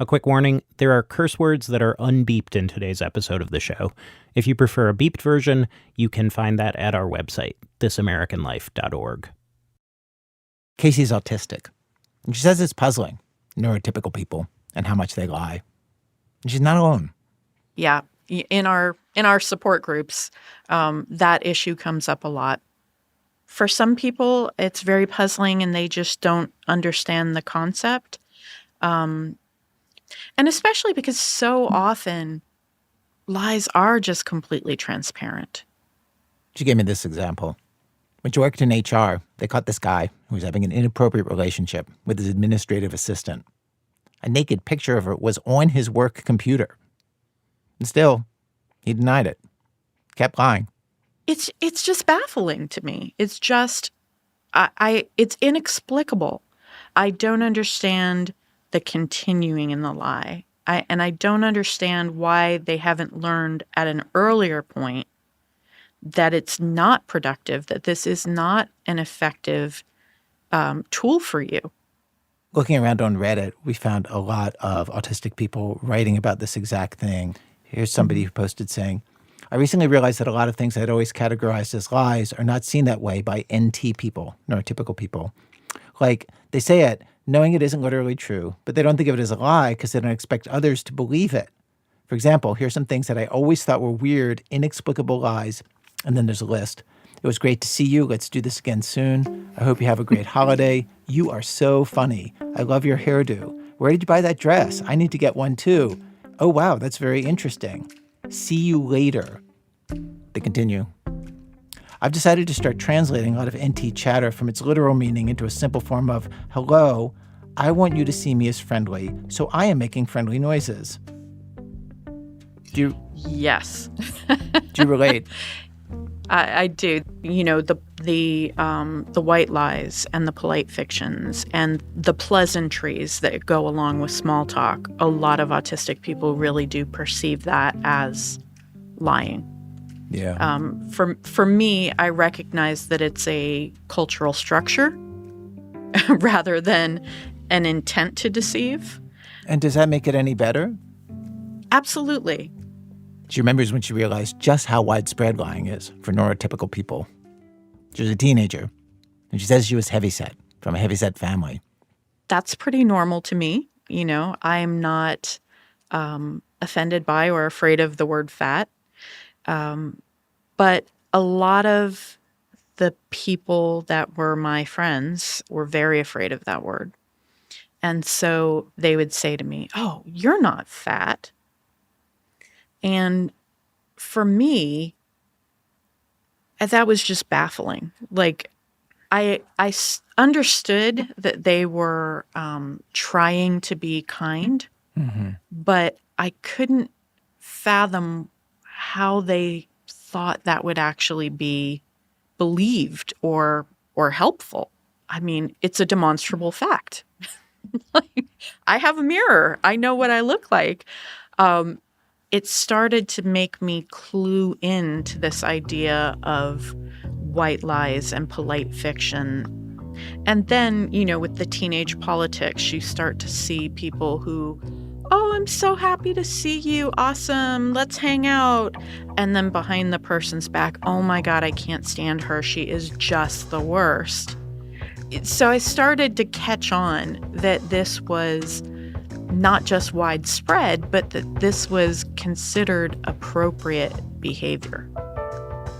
A quick warning, there are curse words that are unbeeped in today's episode of the show. If you prefer a beeped version, you can find that at our website, thisamericanlife.org. Kasey's autistic, and she says it's puzzling, neurotypical people, and how much they lie. And she's not alone. Yeah, in our support groups, that issue comes up a lot. For some people, it's very puzzling and they just don't understand the concept. And especially because so often lies are just completely transparent. She gave me this example. When she worked in HR, they caught this guy who was having an inappropriate relationship with his administrative assistant. A naked picture of her was on his work computer. And still, he denied it. Kept lying. It's just baffling to me. It's just, it's inexplicable. I don't understand the continuing in the lie. And I don't understand why they haven't learned at an earlier point that it's not productive, that this is not an effective tool for you. Looking around on Reddit, we found a lot of autistic people writing about this exact thing. Here's somebody who posted saying, I recently realized that a lot of things I'd always categorized as lies are not seen that way by NT people, neurotypical people. Like, they say it knowing it isn't literally true, but they don't think of it as a lie because they don't expect others to believe it. For example, here's some things that I always thought were weird, inexplicable lies. And then there's a list. It was great to see you. Let's do this again soon. I hope you have a great holiday. You are so funny. I love your hairdo. Where did you buy that dress? I need to get one too. Oh, wow, that's very interesting. See you later. They continue. I've decided to start translating a lot of NT chatter from its literal meaning into a simple form of, hello, I want you to see me as friendly, so I am making friendly noises. Yes. Do you relate? I do. You know, the white lies and the polite fictions and the pleasantries that go along with small talk. A lot of autistic people really do perceive that as lying. Yeah. For me, I recognize that it's a cultural structure rather than an intent to deceive. And does that make it any better? Absolutely. She remembers when she realized just how widespread lying is for neurotypical people. She was a teenager, and she says she was heavyset, from a heavyset family. That's pretty normal to me. You know, I'm not offended by or afraid of the word fat. But a lot of the people that were my friends were very afraid of that word. And so they would say to me, oh, you're not fat. And for me, that was just baffling. Like, I understood that they were trying to be kind, but I couldn't fathom how they thought that would actually be believed or helpful. I mean, it's a demonstrable fact. Like, I have a mirror. I know what I look like. It started to make me clue into this idea of white lies and polite fiction. And then, you know, with the teenage politics, you start to see people who, oh, I'm so happy to see you. Awesome. Let's hang out. And then behind the person's back, oh my God, I can't stand her. She is just the worst. So I started to catch on that this was not just widespread, but that this was considered appropriate behavior.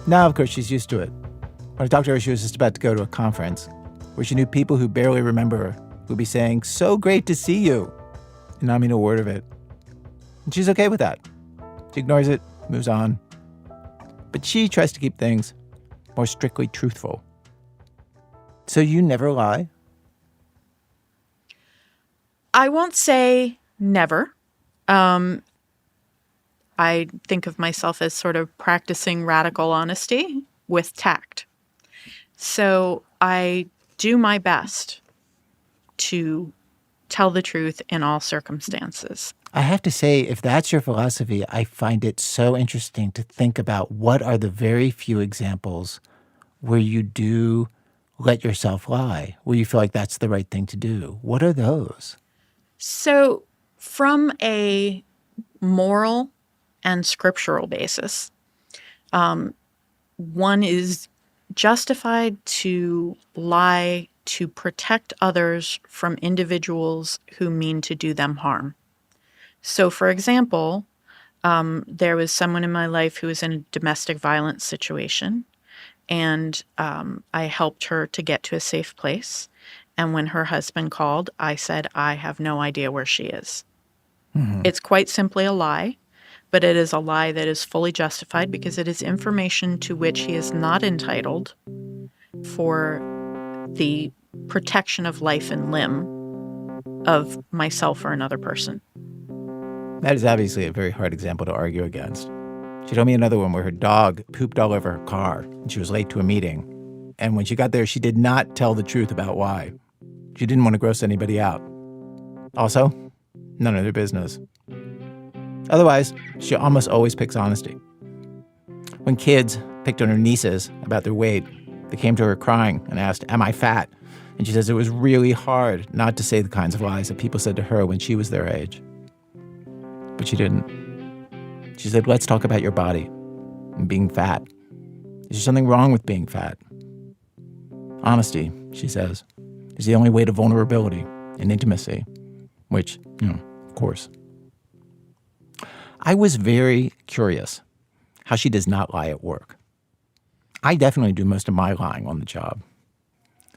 Now, of course, she's used to it. When I talked to her, she was just about to go to a conference where she knew people who barely remember her would be saying, so great to see you, and not mean a word of it. And she's okay with that. She ignores it, moves on. But she tries to keep things more strictly truthful. So you never lie? I won't say never. I think of myself as sort of practicing radical honesty with tact. So I do my best to tell the truth in all circumstances. I have to say, if that's your philosophy, I find it so interesting to think about what are the very few examples where you do let yourself lie, where you feel like that's the right thing to do. What are those? So From a moral and scriptural basis, one is justified to lie to protect others from individuals who mean to do them harm. So, for example, there was someone in my life who was in a domestic violence situation, and I helped her to get to a safe place. And when her husband called, I said, I have no idea where she is. Mm-hmm. It's quite simply a lie, but it is a lie that is fully justified because it is information to which he is not entitled for the protection of life and limb of myself or another person. That is obviously a very hard example to argue against. She told me another one where her dog pooped all over her car and she was late to a meeting. And when she got there, she did not tell the truth about why. She didn't want to gross anybody out. Also, none of their business. Otherwise, she almost always picks honesty. When kids picked on her nieces about their weight, they came to her crying and asked, "Am I fat?" And she says it was really hard not to say the kinds of lies that people said to her when she was their age. But she didn't. She said, "Let's talk about your body and being fat. Is there something wrong with being fat?" Honesty, she says, is the only way to vulnerability and intimacy, which, of course. I was very curious how she does not lie at work. I definitely do most of my lying on the job.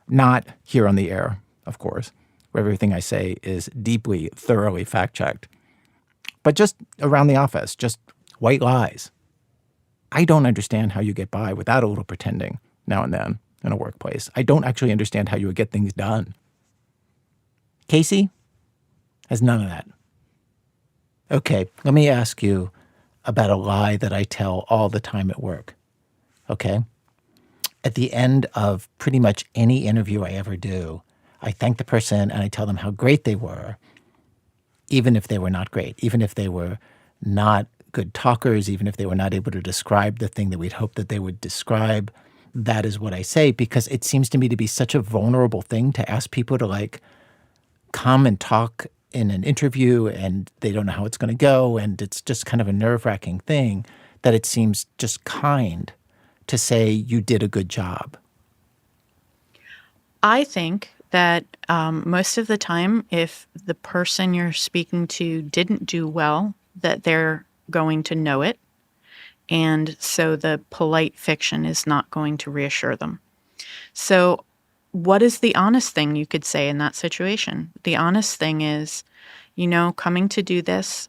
Not here on the air, of course, where everything I say is deeply, thoroughly fact-checked. But just around the office, just white lies. I don't understand how you get by without a little pretending now and then in a workplace. I don't actually understand how you would get things done. Kasey has none of that. Okay, let me ask you about a lie that I tell all the time at work. Okay? At the end of pretty much any interview I ever do, I thank the person and I tell them how great they were, even if they were not great, even if they were not good talkers, even if they were not able to describe the thing that we'd hoped that they would describe. That is what I say, because it seems to me to be such a vulnerable thing to ask people to come and talk in an interview and they don't know how it's going to go, and it's just kind of a nerve-wracking thing, that it seems just kind to say you did a good job. I think that most of the time, if the person you're speaking to didn't do well, that they're going to know it. And so the polite fiction is not going to reassure them. So what is the honest thing you could say in that situation? The honest thing is, coming to do this,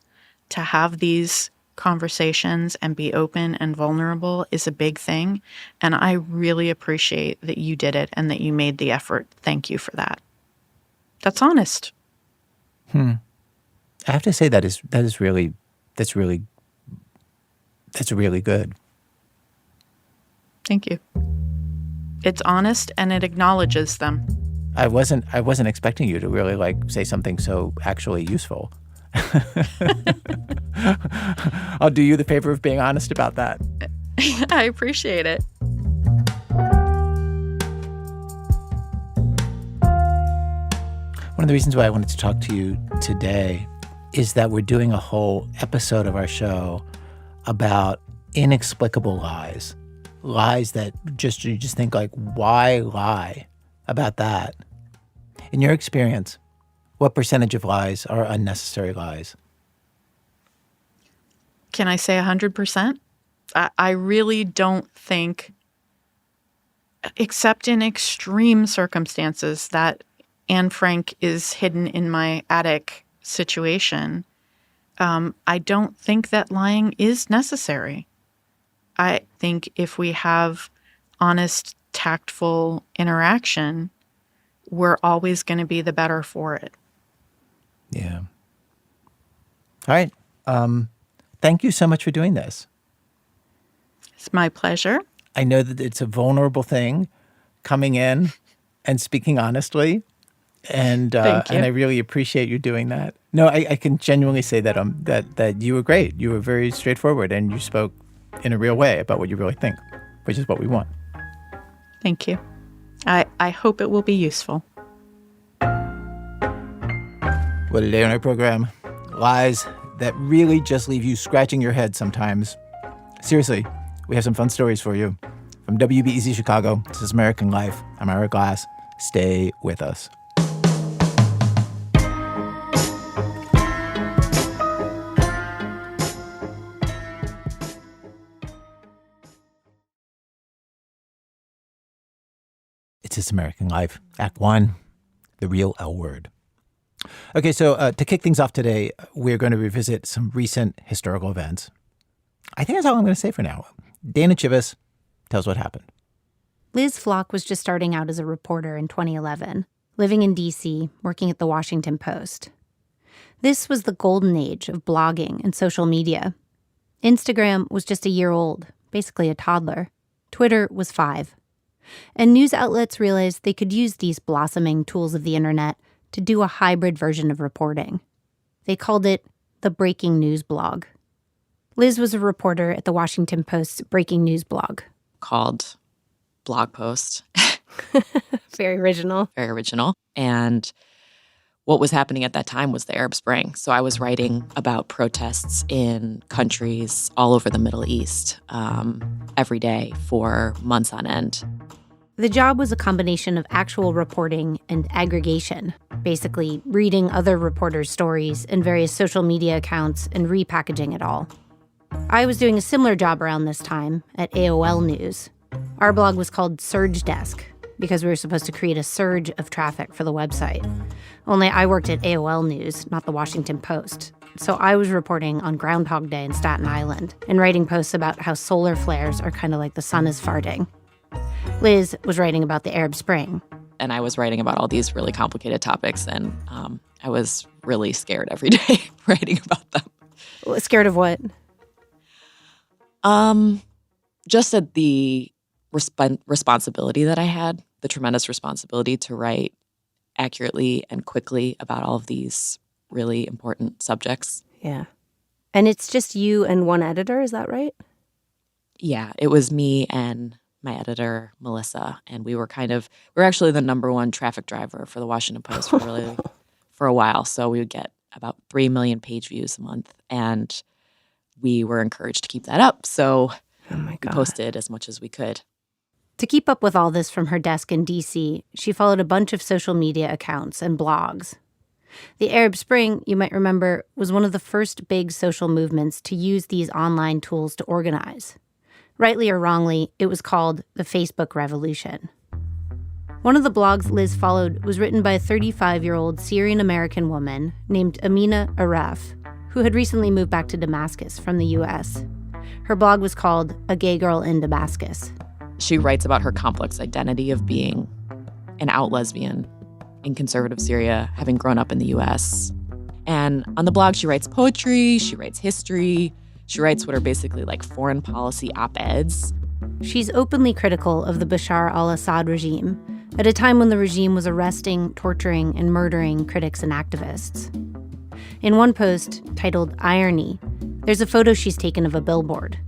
to have these conversations and be open and vulnerable is a big thing. And I really appreciate that you did it and that you made the effort. Thank you for that. That's honest. I have to say that's really good. Thank you. It's honest and it acknowledges them. I wasn't expecting you to really say something so actually useful. I'll do you the favor of being honest about that. I appreciate it. One of the reasons why I wanted to talk to you today is that we're doing a whole episode of our show about inexplicable lies. Lies that you just think why lie about that? In your experience, what percentage of lies are unnecessary lies? Can I say 100%? I really don't think, except in extreme circumstances, that Anne Frank is hidden in my attic situation. I don't think that lying is necessary. I think if we have honest, tactful interaction, we're always going to be the better for it. Yeah. All right. Thank you so much for doing this. It's my pleasure. I know that it's a vulnerable thing, coming in and speaking honestly. And Thank you. And I really appreciate you doing that. No, I can genuinely say that that you were great. You were very straightforward and you spoke in a real way about what you really think, which is what we want. Thank you. I hope it will be useful. What a day on our program. Lies that really just leave you scratching your head sometimes. Seriously, we have some fun stories for you. From WBEZ Chicago, this is American Life. I'm Ira Glass. Stay with us. It's This American Life, Act 1, the real L word. Okay, so to kick things off today, we're going to revisit some recent historical events. I think that's all I'm going to say for now. Dana Chivvis, tell us what happened. Liz Flock was just starting out as a reporter in 2011, living in D.C., working at the Washington Post. This was the golden age of blogging and social media. Instagram was just a year old, basically a toddler. Twitter was 5. And news outlets realized they could use these blossoming tools of the internet to do a hybrid version of reporting. They called it the breaking news blog. Liz was a reporter at the Washington Post's breaking news blog. Called Blog Post. Very original. Very original. And what was happening at that time was the Arab Spring. So I was writing about protests in countries all over the Middle East every day for months on end. The job was a combination of actual reporting and aggregation, basically reading other reporters' stories and various social media accounts and repackaging it all. I was doing a similar job around this time at AOL News. Our blog was called Surge Desk because we were supposed to create a surge of traffic for the website. Only I worked at AOL News, not the Washington Post. So I was reporting on Groundhog Day in Staten Island and writing posts about how solar flares are kind of like the sun is farting. Liz was writing about the Arab Spring. And I was writing about all these really complicated topics, and I was really scared every day writing about them. Scared of what? Just at the responsibility that I had, the tremendous responsibility to write accurately and quickly about all of these really important subjects. Yeah. And it's just you and one editor, is that right? Yeah, it was me and my editor, Melissa, and we're actually the number one traffic driver for the Washington Post for a while. So we would get about 3 million page views a month, and we were encouraged to keep that up. So we posted as much as we could. To keep up with all this from her desk in D.C., she followed a bunch of social media accounts and blogs. The Arab Spring, you might remember, was one of the first big social movements to use these online tools to organize. Rightly or wrongly, it was called the Facebook Revolution. One of the blogs Liz followed was written by a 35-year-old Syrian-American woman named Amina Aref, who had recently moved back to Damascus from the U.S. Her blog was called A Gay Girl in Damascus. She writes about her complex identity of being an out lesbian in conservative Syria, having grown up in the U.S. And on the blog, she writes poetry, she writes history, she writes what are basically like foreign policy op-eds. She's openly critical of the Bashar al-Assad regime at a time when the regime was arresting, torturing, and murdering critics and activists. In one post, titled Irony, there's a photo she's taken of a billboard.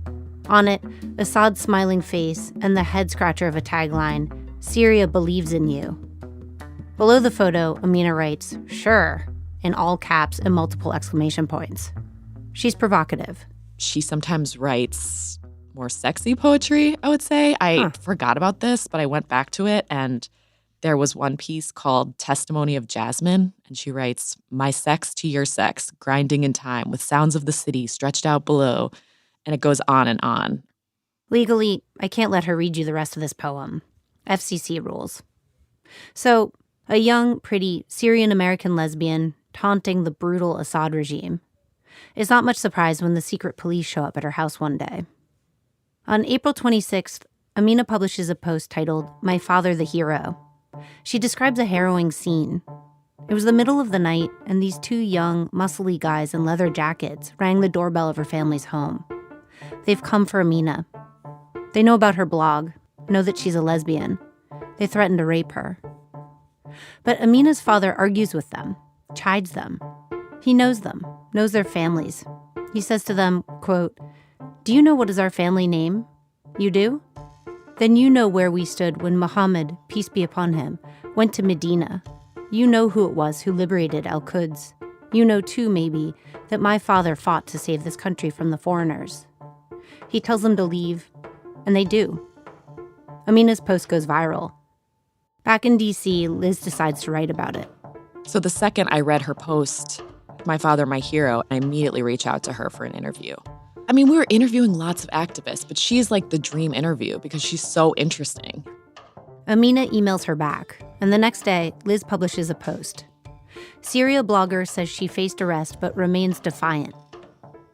On it, Assad's smiling face and the head-scratcher of a tagline, "Syria believes in you." Below the photo, Amina writes, "Sure," in all caps and multiple exclamation points. She's provocative. She sometimes writes more sexy poetry, I would say. I forgot about this, but I went back to it, and there was one piece called Testimony of Jasmine, and she writes, "My sex to your sex, grinding in time, with sounds of the city stretched out below," and it goes on and on. Legally, I can't let her read you the rest of this poem. FCC rules. So, a young, pretty Syrian-American lesbian taunting the brutal Assad regime. It's not much surprise when the secret police show up at her house one day. On April 26th, Amina publishes a post titled, "My Father the Hero." She describes a harrowing scene. It was the middle of the night, and these 2 young, muscly guys in leather jackets rang the doorbell of her family's home. They've come for Amina. They know about her blog, know that she's a lesbian. They threaten to rape her. But Amina's father argues with them, chides them. He knows them, knows their families. He says to them, quote, "Do you know what is our family name? You do? Then you know where we stood when Muhammad, peace be upon him, went to Medina. You know who it was who liberated Al-Quds. You know too, maybe, that my father fought to save this country from the foreigners. He tells them to leave, and they do. Amina's post goes viral. Back in D.C., Liz decides to write about it. So the second I read her post, My Father, My Hero, I immediately reach out to her for an interview. I mean, we were interviewing lots of activists, but she's like the dream interview because she's so interesting. Amina emails her back, and the next day, Liz publishes a post. Syria blogger says she faced arrest but remains defiant.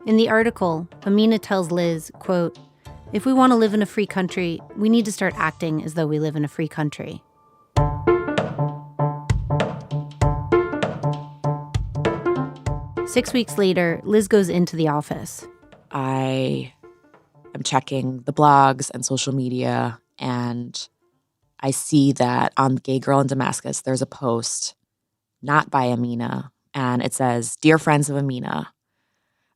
In the article, Amina tells Liz, quote, "If we want to live in a free country, we need to start acting as though we live in a free country." Six weeks later, Liz goes into the office. I am checking the blogs and social media, and I see that on Gay Girl in Damascus, there's a post not by Amina, and it says, "Dear friends of Amina,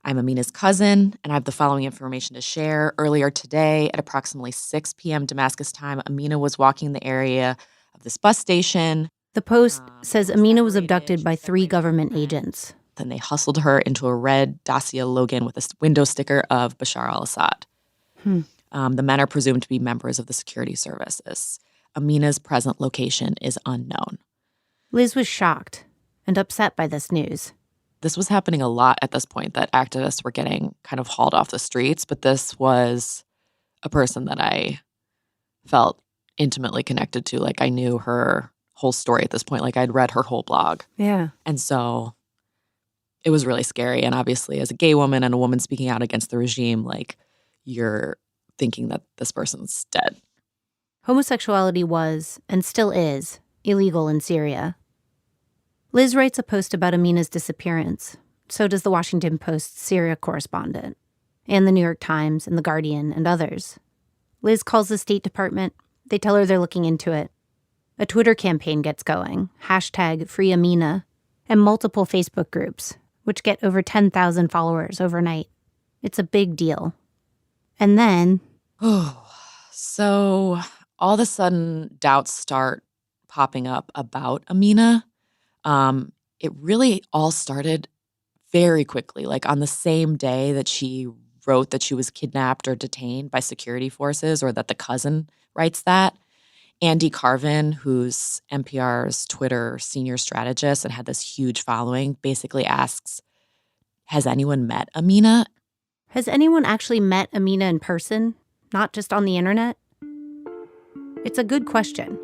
I'm Amina's cousin, and I have the following information to share. Earlier today, at approximately 6 p.m. Damascus time, Amina was walking the area of this bus station." The post says Amina was abducted by 3 government agents. Then they hustled her into a red Dacia Logan with a window sticker of Bashar al-Assad. The men are presumed to be members of the security services. Amina's present location is unknown. Liz was shocked and upset by this news. This was happening a lot at this point, that activists were getting kind of hauled off the streets, but this was a person that I felt intimately connected to. Like, I knew her whole story at this point. Like, I'd read her whole blog. Yeah. And so it was really scary. And obviously, as a gay woman and a woman speaking out against the regime, like, you're thinking that this person's dead. Homosexuality was, and still is, illegal in Syria. Liz writes a post about Amina's disappearance. So does the Washington Post's Syria correspondent, and the New York Times and The Guardian and others. Liz calls the State Department. They tell her they're looking into it. A Twitter campaign gets going, #FreeAmina, and multiple Facebook groups, which get over 10,000 followers overnight. It's a big deal. And then... So all of a sudden, doubts start popping up about Amina. It really all started very quickly. Like, on the same day that she wrote that she was kidnapped or detained by security forces, or that the cousin writes that, Andy Carvin, who's NPR's Twitter senior strategist and had this huge following, basically asks, "Has anyone met Amina?" Has anyone actually met Amina in person, not just on the internet? It's a good question.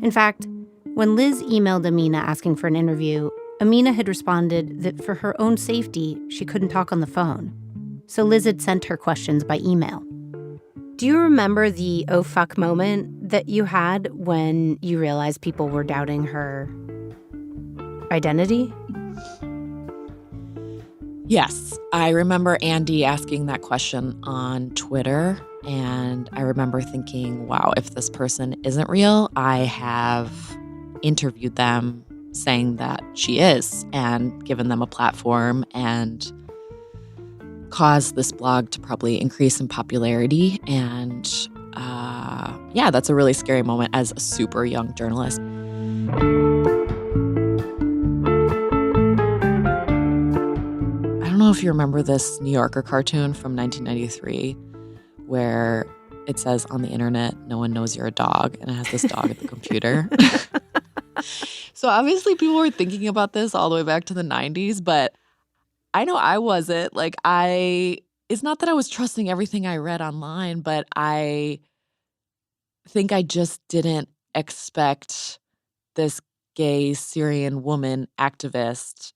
In fact, when Liz emailed Amina asking for an interview, Amina had responded that for her own safety, she couldn't talk on the phone. So Liz had sent her questions by email. Do you remember the oh fuck moment that you had when you realized people were doubting her identity? Yes, I remember Andy asking that question on Twitter, and I remember thinking, wow, if this person isn't real, I have interviewed them saying that she is, and given them a platform and caused this blog to probably increase in popularity. And yeah, that's a really scary moment as a super young journalist. I don't know if you remember this New Yorker cartoon from 1993 where it says on the internet, "No one knows you're a dog," and it has this dog at the computer. So obviously people were thinking about this all the way back to the 90s, but I know I wasn't. Like, it's not that I was trusting everything I read online, but I think I just didn't expect this gay Syrian woman activist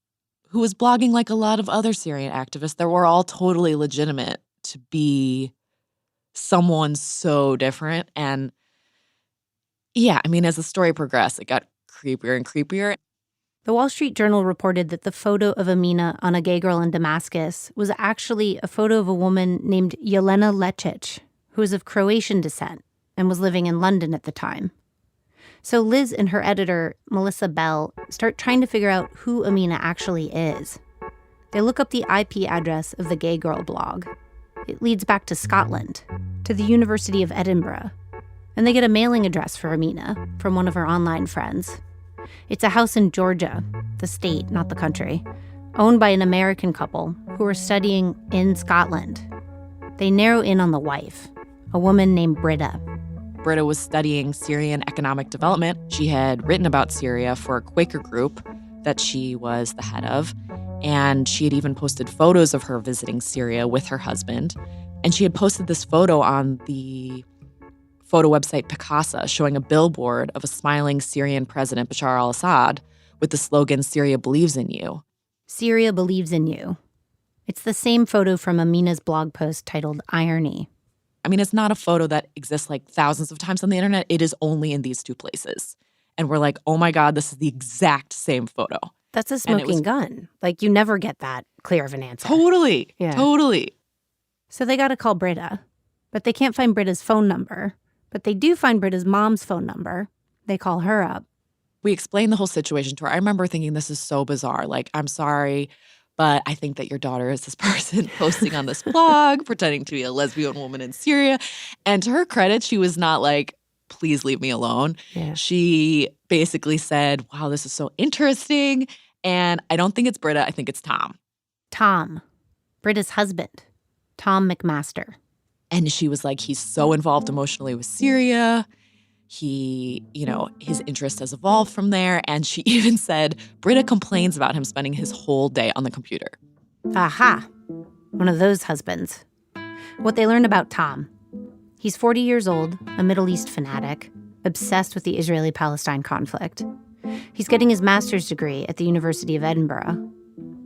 who was blogging like a lot of other Syrian activists that were all totally legitimate to be someone so different. And yeah, I mean, as the story progressed, it got creepier and creepier. The Wall Street Journal reported that the photo of Amina on a gay girl in Damascus was actually a photo of a woman named Jelena Lecic, who was of Croatian descent and was living in London at the time. So Liz and her editor, Melissa Bell, start trying to figure out who Amina actually is. They look up the IP address of the Gay Girl blog. It leads back to Scotland, to the University of Edinburgh. And they get a mailing address for Amina from one of her online friends. It's a house in Georgia, the state, not the country, owned by an American couple who are studying in Scotland. They narrow in on the wife, a woman named Britta. Britta was studying Syrian economic development. She had written about Syria for a Quaker group that she was the head of, and she had even posted photos of her visiting Syria with her husband. And she had posted this photo on the photo website Picasa, showing a billboard of a smiling Syrian president, Bashar al-Assad, with the slogan, "Syria believes in you." Syria believes in you. It's the same photo from Amina's blog post titled Irony. I mean, it's not a photo that exists like thousands of times on the internet. It is only in these two places. And we're like, oh my God, this is the exact same photo. That's a smoking gun. Like, you never get that clear of an answer. Totally. Yeah. Totally. So they got to call Britta, but they can't find Britta's phone number. But they do find Britta's mom's phone number. They call her up. We explained the whole situation to her. I remember thinking, this is so bizarre. Like, I'm sorry, but I think that your daughter is this person posting on this blog, pretending to be a lesbian woman in Syria. And to her credit, she was not like, please leave me alone. Yeah. She basically said, wow, this is so interesting. And I don't think it's Britta. I think it's Tom. Tom, Britta's husband, Tom McMaster. And she was like, he's so involved emotionally with Syria. He, his interest has evolved from there. And she even said, Britta complains about him spending his whole day on the computer. Aha, one of those husbands. What they learned about Tom. He's 40 years old, a Middle East fanatic, obsessed with the Israeli-Palestine conflict. He's getting his master's degree at the University of Edinburgh.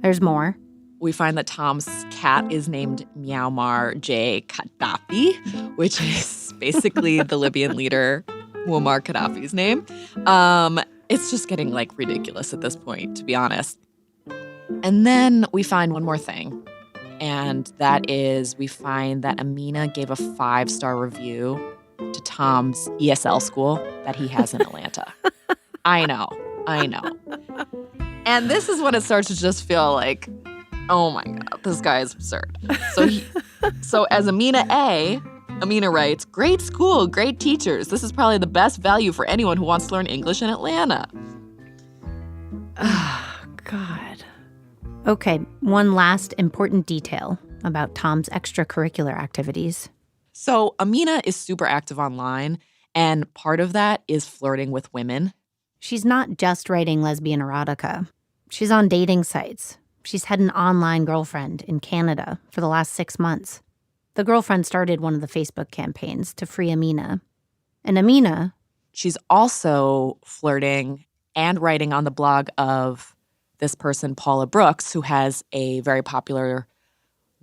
There's more. We find that Tom's cat is named Muammar J. Gaddafi, which is basically the Libyan leader Muammar Gaddafi's name. It's just getting like ridiculous at this point, to be honest. And then we find one more thing, and that is we find that Amina gave a 5-star review to Tom's ESL school that he has in Atlanta. I know. And this is when it starts to just feel like, oh my God, this guy is absurd. So as Amina writes, great school, great teachers. This is probably the best value for anyone who wants to learn English in Atlanta. Oh, God. Okay, one last important detail about Tom's extracurricular activities. So Amina is super active online, and part of that is flirting with women. She's not just writing lesbian erotica. She's on dating sites. She's had an online girlfriend in Canada for the last 6 months. The girlfriend started one of the Facebook campaigns to free Amina. And Amina... She's also flirting and writing on the blog of this person, Paula Brooks, who has a very popular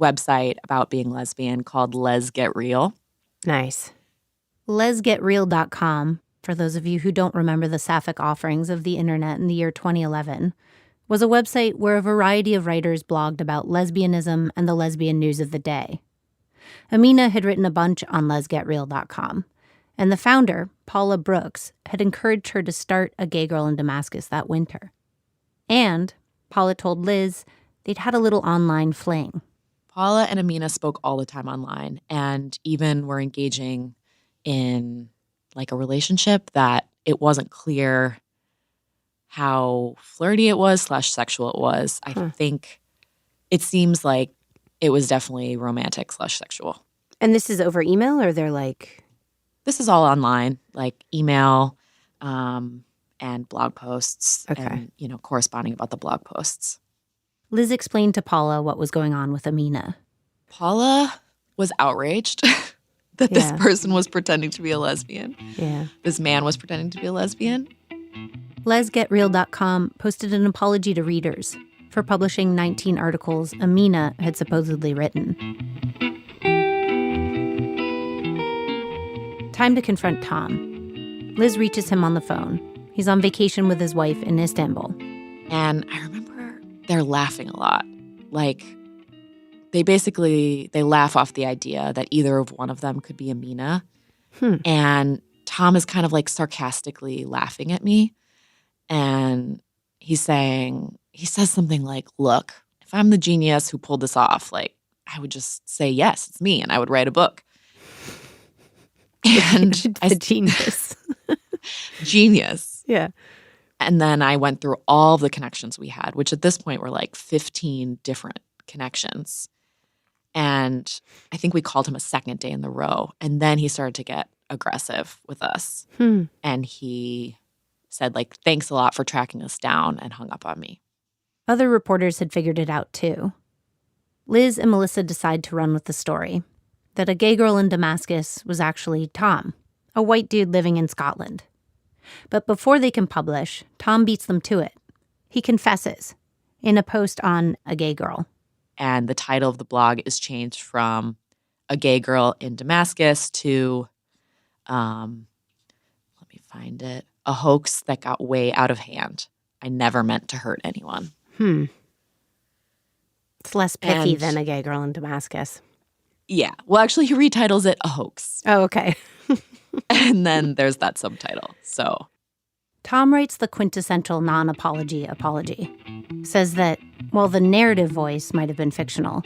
website about being lesbian called Les Get Real. Nice. LesGetReal.com, for those of you who don't remember the sapphic offerings of the internet in the year 2011, was a website where a variety of writers blogged about lesbianism and the lesbian news of the day. Amina had written a bunch on LesGetReal.com, and the founder, Paula Brooks, had encouraged her to start a Gay Girl in Damascus that winter. And Paula told Liz they'd had a little online fling. Paula and Amina spoke all the time online and even were engaging in like a relationship that it wasn't clear how flirty it was / sexual it was. I think it seems like it was definitely romantic / sexual. And this is over email, or they're like... This is all online, like email and blog posts and, corresponding about the blog posts. Liz explained to Paula what was going on with Amina. Paula was outraged that this person was pretending to be a lesbian. Yeah. This man was pretending to be a lesbian. LesGetReal.com posted an apology to readers for publishing 19 articles Amina had supposedly written. Time to confront Tom. Liz reaches him on the phone. He's on vacation with his wife in Istanbul. And I remember they're laughing a lot. Like, they laugh off the idea that either of one of them could be Amina. And Tom is kind of like sarcastically laughing at me. And he says something like, look, if I'm the genius who pulled this off, like, I would just say, yes, it's me, and I would write a book. And the genius. Genius. Yeah. And then I went through all the connections we had, which at this point were like 15 different connections. And I think we called him a second day in the row. And then he started to get aggressive with us. And he said, like, thanks a lot for tracking us down, and hung up on me. Other reporters had figured it out, too. Liz and Melissa decide to run with the story that a gay girl in Damascus was actually Tom, a white dude living in Scotland. But before they can publish, Tom beats them to it. He confesses in a post on a gay girl. And the title of the blog is changed from A Gay Girl in Damascus to, let me find it, A Hoax That Got Way Out of Hand. I never meant to hurt anyone. It's less pithy than A Gay Girl in Damascus. Yeah. Well, actually, he retitles it A Hoax. Oh, okay. And then there's that subtitle. So Tom writes the quintessential non-apology apology. Says that while the narrative voice might have been fictional,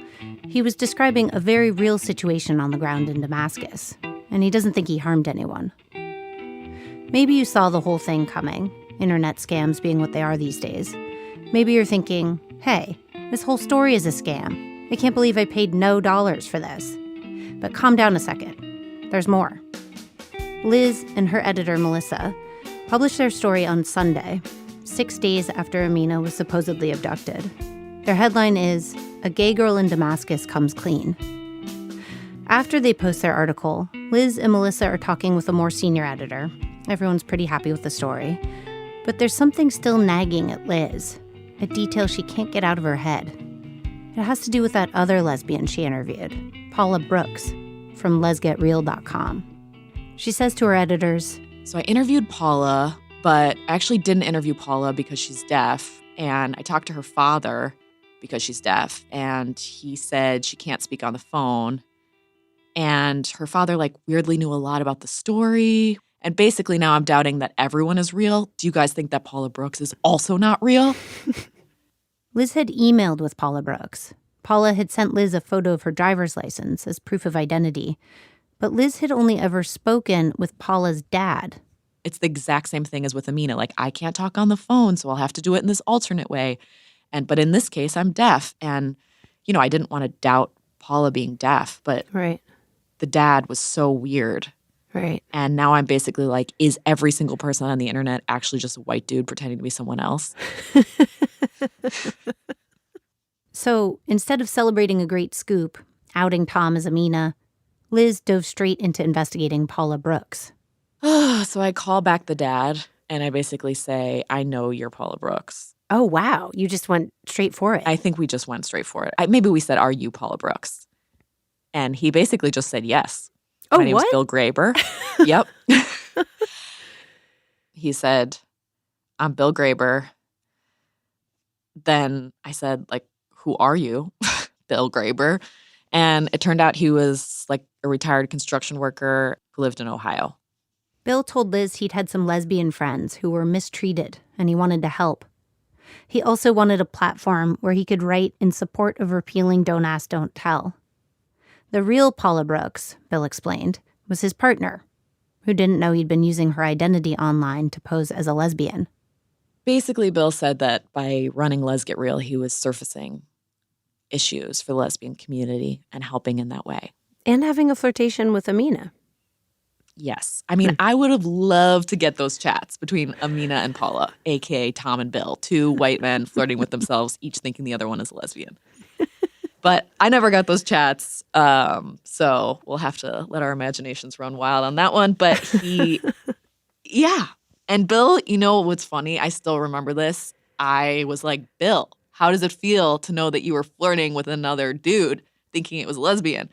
he was describing a very real situation on the ground in Damascus, and he doesn't think he harmed anyone. Maybe you saw the whole thing coming, internet scams being what they are these days. Maybe you're thinking, hey, this whole story is a scam. I can't believe I paid no dollars for this. But calm down a second. There's more. Liz and her editor, Melissa, published their story on Sunday, 6 days after Amina was supposedly abducted. Their headline is, A Gay Girl in Damascus Comes Clean. After they post their article, Liz and Melissa are talking with a more senior editor. Everyone's pretty happy with the story. But there's something still nagging at Liz, a detail she can't get out of her head. It has to do with that other lesbian she interviewed, Paula Brooks, from lesgetreal.com. She says to her editors, So I interviewed Paula, but I actually didn't interview Paula because she's deaf. And I talked to her father because she's deaf. And he said she can't speak on the phone. And her father, like, weirdly knew a lot about the story. And basically now I'm doubting that everyone is real. Do you guys think that Paula Brooks is also not real? Liz had emailed with Paula Brooks. Paula had sent Liz a photo of her driver's license as proof of identity. But Liz had only ever spoken with Paula's dad. It's the exact same thing as with Amina. Like, I can't talk on the phone, so I'll have to do it in this alternate way. But in this case, I'm deaf. And, you know, I didn't want to doubt Paula being deaf, but Right. the dad was so weird. Right. And now I'm basically like, is every single person on the internet actually just a white dude pretending to be someone else? So instead of celebrating a great scoop, outing Tom as Amina, Liz dove straight into investigating Paula Brooks. So I call back the dad and I basically say, I know you're Paula Brooks. Oh, wow. You just went straight for it. I think we just went straight for it. Maybe we said, are you Paula Brooks? And he basically just said yes. Oh, My name's what? Bill Graber. Yep. He said, I'm Bill Graber. Then I said, like, who are you? Bill Graber. And it turned out he was like a retired construction worker who lived in Ohio. Bill told Liz he'd had some lesbian friends who were mistreated and he wanted to help. He also wanted a platform where he could write in support of repealing Don't Ask, Don't Tell. The real Paula Brooks, Bill explained, was his partner, who didn't know he'd been using her identity online to pose as a lesbian. Basically, Bill said that by running Les Get Real, he was surfacing issues for the lesbian community and helping in that way. And having a flirtation with Amina. Yes. I mean, I would have loved to get those chats between Amina and Paula, a.k.a. Tom and Bill, two white men flirting with themselves, each thinking the other one is a lesbian. But I never got those chats, so we'll have to let our imaginations run wild on that one. But yeah. And Bill, you know what's funny? I still remember this. I was like, Bill, how does it feel to know that you were flirting with another dude thinking it was a lesbian?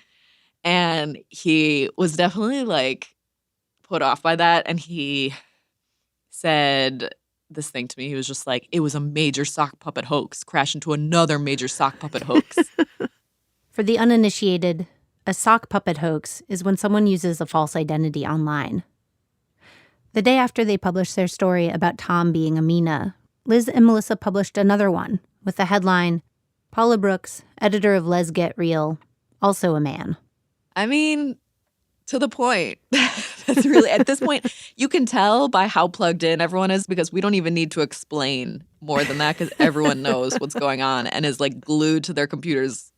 And he was definitely like put off by that. And he said this thing to me. He was just like, it was a major sock puppet hoax, crash into another major sock puppet hoax. For the uninitiated, a sock puppet hoax is when someone uses a false identity online. The day after they published their story about Tom being Amina, Liz and Melissa published another one with the headline, Paula Brooks, editor of Les Get Real, also a man. I mean, to the point. That's really, at this point, you can tell by how plugged in everyone is because we don't even need to explain more than that because everyone knows what's going on and is like glued to their computers.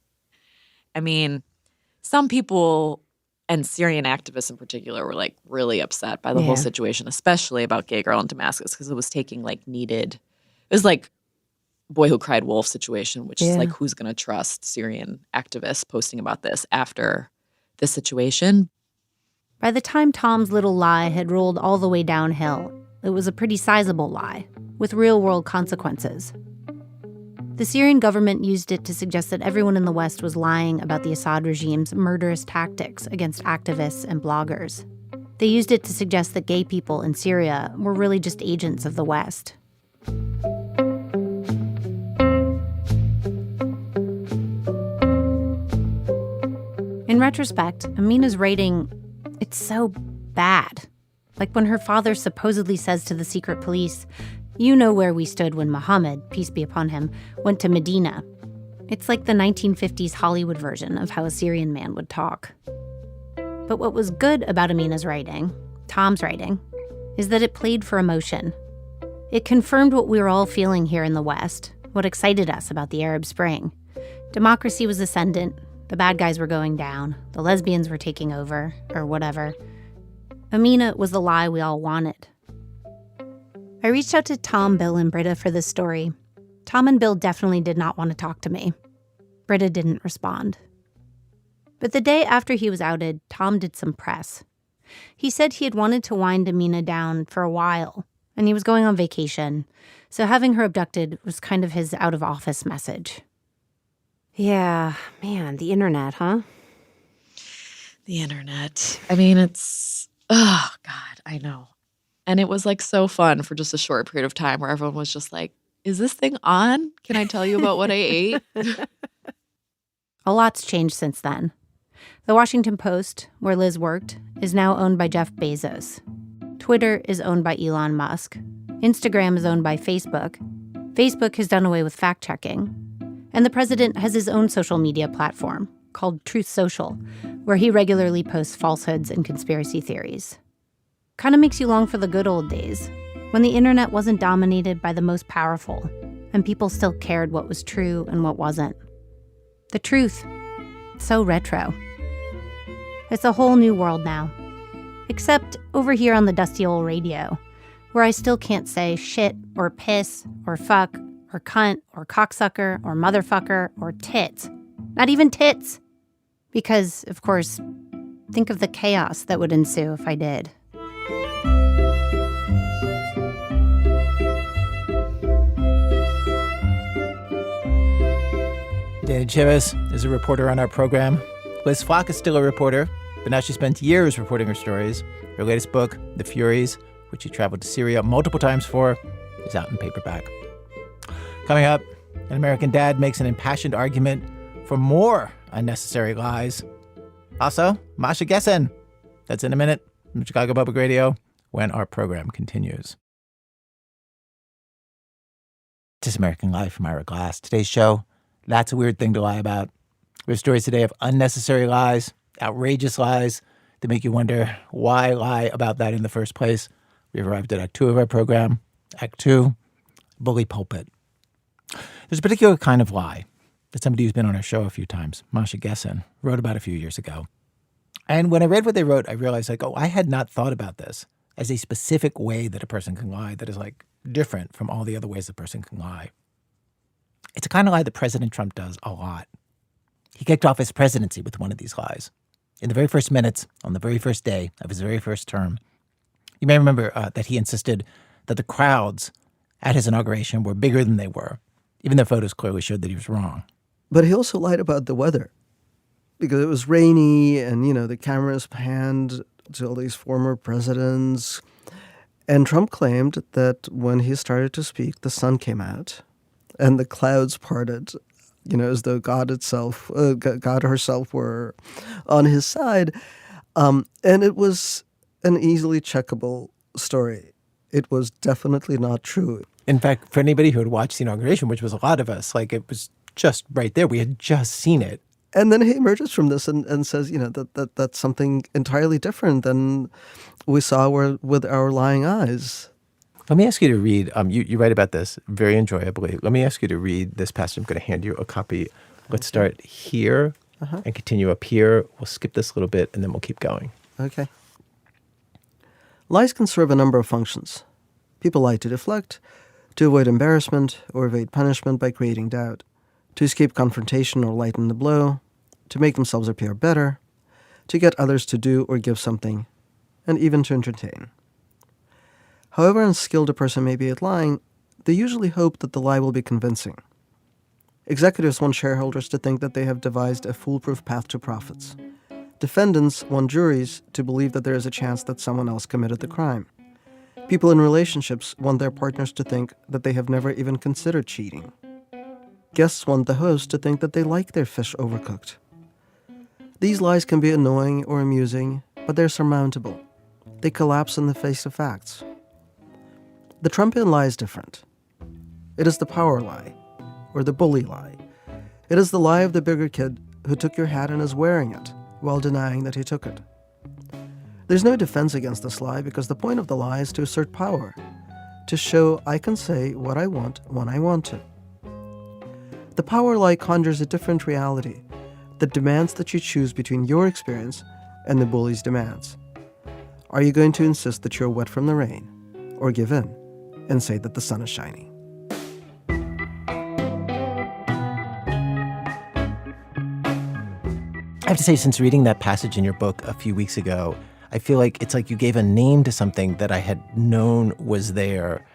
I mean, some people and Syrian activists in particular were like really upset by the whole situation, especially about Gay Girl in Damascus because it was taking like needed, it was like Boy Who Cried Wolf situation, which is like who's going to trust Syrian activists posting about this after this situation. By the time Tom's little lie had rolled all the way downhill, it was a pretty sizable lie, with real-world consequences. The Syrian government used it to suggest that everyone in the West was lying about the Assad regime's murderous tactics against activists and bloggers. They used it to suggest that gay people in Syria were really just agents of the West. In retrospect, Amina's writing, it's so bad. Like when her father supposedly says to the secret police, "You know where we stood when Muhammad, peace be upon him, went to Medina." It's like the 1950s Hollywood version of how a Syrian man would talk. But what was good about Amina's writing, Tom's writing, is that it played for emotion. It confirmed what we were all feeling here in the West, what excited us about the Arab Spring. Democracy was ascendant. The bad guys were going down. The lesbians were taking over, or whatever. Amina was the lie we all wanted. I reached out to Tom, Bill, and Britta for this story. Tom and Bill definitely did not want to talk to me. Britta didn't respond. But the day after he was outed, Tom did some press. He said he had wanted to wind Amina down for a while, and he was going on vacation, so having her abducted was kind of his out-of-office message. Yeah, man, the internet, huh? The internet. I mean, it's, oh, God, I know. And it was like so fun for just a short period of time where everyone was just like, is this thing on? Can I tell you about what I ate? A lot's changed since then. The Washington Post, where Liz worked, is now owned by Jeff Bezos. Twitter is owned by Elon Musk. Instagram is owned by Facebook. Facebook has done away with fact-checking. And the president has his own social media platform called Truth Social, where he regularly posts falsehoods and conspiracy theories. Kind of makes you long for the good old days, when the internet wasn't dominated by the most powerful, and people still cared what was true and what wasn't. The truth. So retro. It's a whole new world now. Except over here on the dusty old radio, where I still can't say shit or piss or fuck or cunt or cocksucker or motherfucker or tits. Not even tits. Because, of course, think of the chaos that would ensue if I did. Dana Chivvis is a reporter on our program. Liz Flock is still a reporter, but now she spent years reporting her stories. Her latest book, The Furies, which she traveled to Syria multiple times for, is out in paperback. Coming up, an American dad makes an impassioned argument for more unnecessary lies. Also, Masha Gessen. That's in a minute from Chicago Public Radio when our program continues. This American Life from Ira Glass. Today's show, that's a weird thing to lie about. We have stories today of unnecessary lies, outrageous lies that make you wonder why lie about that in the first place. We've arrived at Act 2 of our program. Act 2, bully pulpit. There's a particular kind of lie that somebody who's been on our show a few times, Masha Gessen, wrote about a few years ago. And when I read what they wrote, I realized, like, oh, I had not thought about this as a specific way that a person can lie that is, like, different from all the other ways a person can lie. It's a kind of lie that President Trump does a lot. He kicked off his presidency with one of these lies. In the very first minutes, on the very first day of his very first term, you may remember that he insisted that the crowds at his inauguration were bigger than they were, even though photos clearly showed that he was wrong. But he also lied about the weather because it was rainy and, the cameras panned to all these former presidents. And Trump claimed that when he started to speak, the sun came out and the clouds parted, as though God herself were on his side. And it was an easily checkable story. It was definitely not true. In fact, for anybody who had watched the inauguration, which was a lot of us, like, it was just right there. We had just seen it. And then he emerges from this and says, that's something entirely different than we saw with our lying eyes. Let me ask you to read, you write about this very enjoyably. Let me ask you to read this passage. I'm going to hand you a copy. Let's start here and continue up here. We'll skip this little bit and then we'll keep going. Okay. Lies can serve a number of functions. People lie to deflect, to avoid embarrassment or evade punishment by creating doubt, to escape confrontation or lighten the blow, to make themselves appear better, to get others to do or give something, and even to entertain. However unskilled a person may be at lying, they usually hope that the lie will be convincing. Executives want shareholders to think that they have devised a foolproof path to profits. Defendants want juries to believe that there is a chance that someone else committed the crime. People in relationships want their partners to think that they have never even considered cheating. Guests want the host to think that they like their fish overcooked. These lies can be annoying or amusing, but they're surmountable. They collapse in the face of facts. The Trumpian lie is different. It is the power lie, or the bully lie. It is the lie of the bigger kid who took your hat and is wearing it, while denying that he took it. There's no defense against this lie because the point of the lie is to assert power, to show I can say what I want when I want to. The power lie conjures a different reality that demands that you choose between your experience and the bully's demands. Are you going to insist that you're wet from the rain, or give in and say that the sun is shining? I have to say, since reading that passage in your book a few weeks ago, I feel like it's like you gave a name to something that I had known was there,